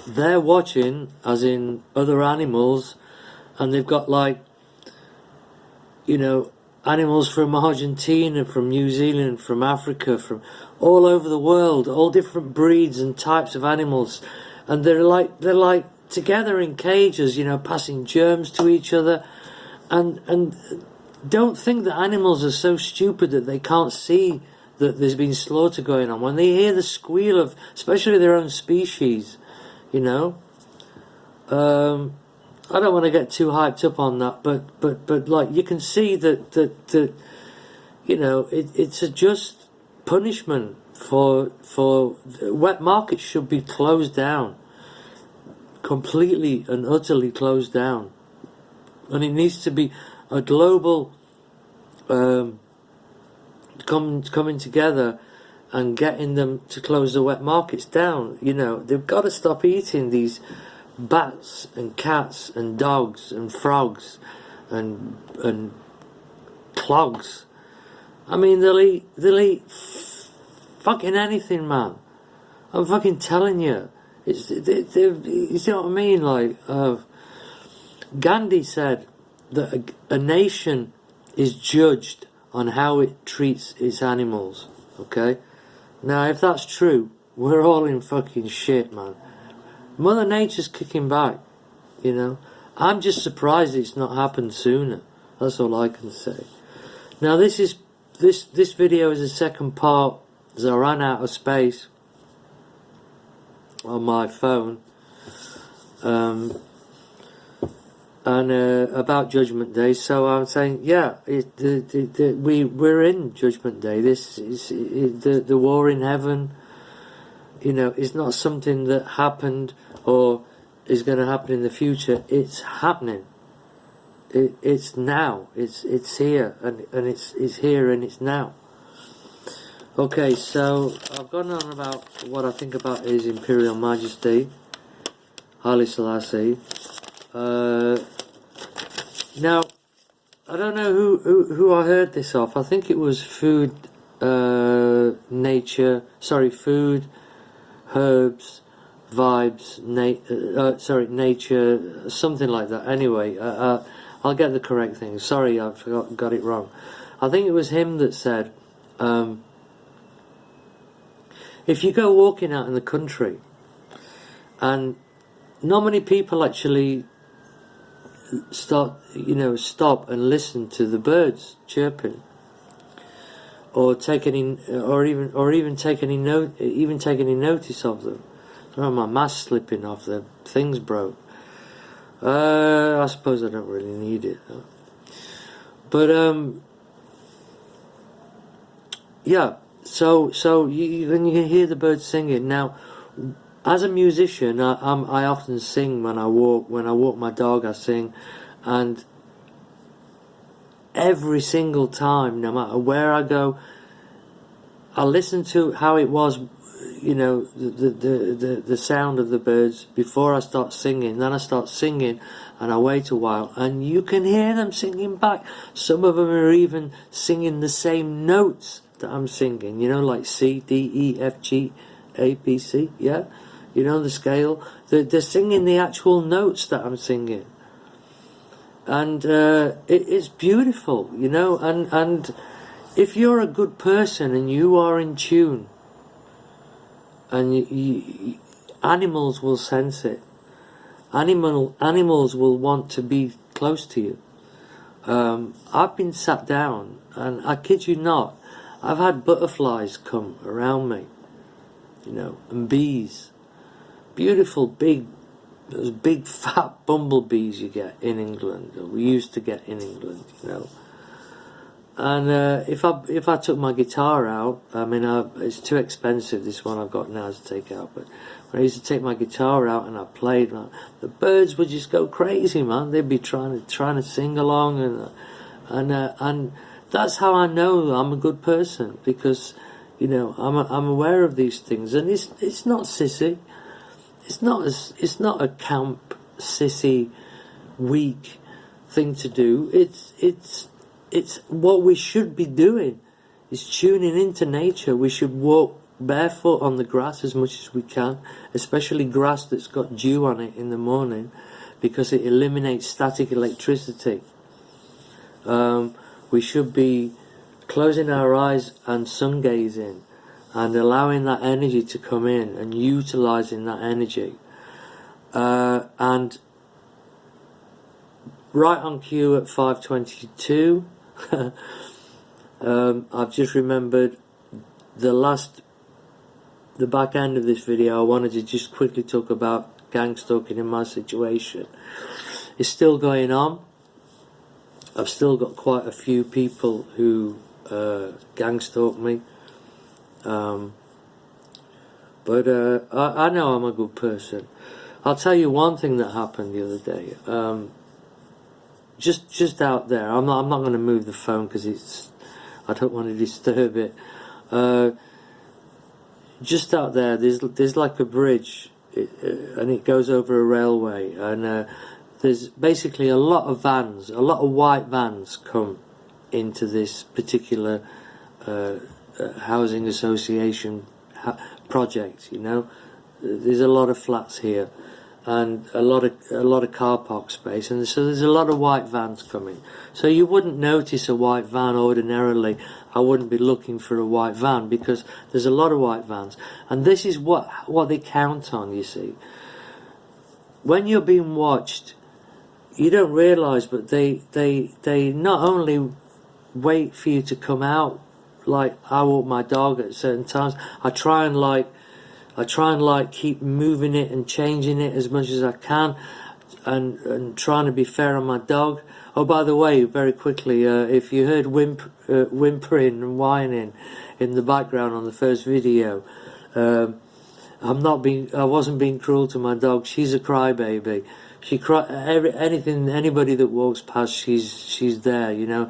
they're watching, as in other animals, and they've got like, you know, animals from Argentina, from New Zealand, from Africa, from all over the world, all different breeds and types of animals, and they're like together in cages, you know, passing germs to each other, and don't think that animals are so stupid that they can't see that there's been slaughter going on. When they hear the squeal of, especially their own species, you know. I don't want to get too hyped up on that, but like you can see that you know, it's a just punishment for wet markets should be closed down, completely and utterly closed down, and it needs to be a global coming together and getting them to close the wet markets down. You know, they've got to stop eating these bats and cats and dogs and frogs and clogs. I mean, they'll eat fucking anything, man. I'm fucking telling you. You see what I mean? Like, Gandhi said that a nation is judged on how it treats its animals. Okay? Now, if that's true, we're all in fucking shit, man. Mother Nature's kicking back, you know. I'm just surprised it's not happened sooner. That's all I can say. Now, this video is the second part, as I ran out of space on my phone, and about Judgment Day. So I'm saying, yeah, we're in Judgment Day. This is the war in heaven. You know, it's not something that happened or is going to happen in the future. It's happening. It's now. It's here, and it's here and it's now. Okay, so I've gone on about what I think about His Imperial Majesty, Haille Selassie. Now, I don't know who I heard this off. I think it was Food, Herbs, Vibes, Nature, something like that. Anyway, I'll get the correct thing. Sorry, I got it wrong. I think it was him that said, if you go walking out in the country, and not many people actually stop and listen to the birds chirping, or take any, or even take any notice of them. Oh, my mask slipping off, the thing's broke. I suppose I don't really need it though. But yeah. So when you hear the birds singing. Now, as a musician, I often sing when I walk. When I walk my dog, I sing, and every single time, no matter where I go, I listen to how it was. You know, the sound of the birds before I start singing. Then I start singing, and I wait a while, and you can hear them singing back. Some of them are even singing the same notes that I'm singing. You know, like C, D, E, F, G, A, B, C. Yeah, you know the scale. They're singing the actual notes that I'm singing, and it's beautiful. You know, and if you're a good person and you are in tune. And animals will sense it. Animals will want to be close to you. I've been sat down, and I kid you not, I've had butterflies come around me, you know, and bees. Beautiful, those big fat bumblebees you get in England, or we used to get in England, you know. And if I took my guitar out, I mean, it's too expensive, this one I've got now to take out, but when I used to take my guitar out and I played, man, the birds would just go crazy, man. They'd be trying to sing along, and that's how I know I'm a good person, because, you know, I'm aware of these things, and it's not sissy. It's not a camp sissy weak thing to do. It's what we should be doing, is tuning into nature. We should walk barefoot on the grass as much as we can, especially grass that's got dew on it in the morning, because it eliminates static electricity. We should be closing our eyes and sun gazing and allowing that energy to come in and utilizing that energy. And right on cue at 5:22, I've just remembered the back end of this video. I wanted to just quickly talk about gang stalking in my situation. It's still going on. I've still got quite a few people who gang stalk me. But I know I'm a good person. I'll tell you one thing that happened the other day. Just out there. I'm not going to move the phone because I don't want to disturb it. Just out there, there's like a bridge, and it goes over a railway, and there's basically a lot of white vans come into this particular housing association project. You know, there's a lot of flats here, and a lot of car park space, and so there's a lot of white vans coming. So you wouldn't notice a white van ordinarily. I wouldn't be looking for a white van because there's a lot of white vans, and this is what they count on. You see, when you're being watched, you don't realise, but they not only wait for you to come out. Like I walk my dog at certain times. I try and keep moving it and changing it as much as I can, and trying to be fair on my dog. Oh, by the way, very quickly, if you heard whimpering and whining in the background on the first video, I wasn't being cruel to my dog. She's a crybaby. She anybody that walks past, she's there. You know.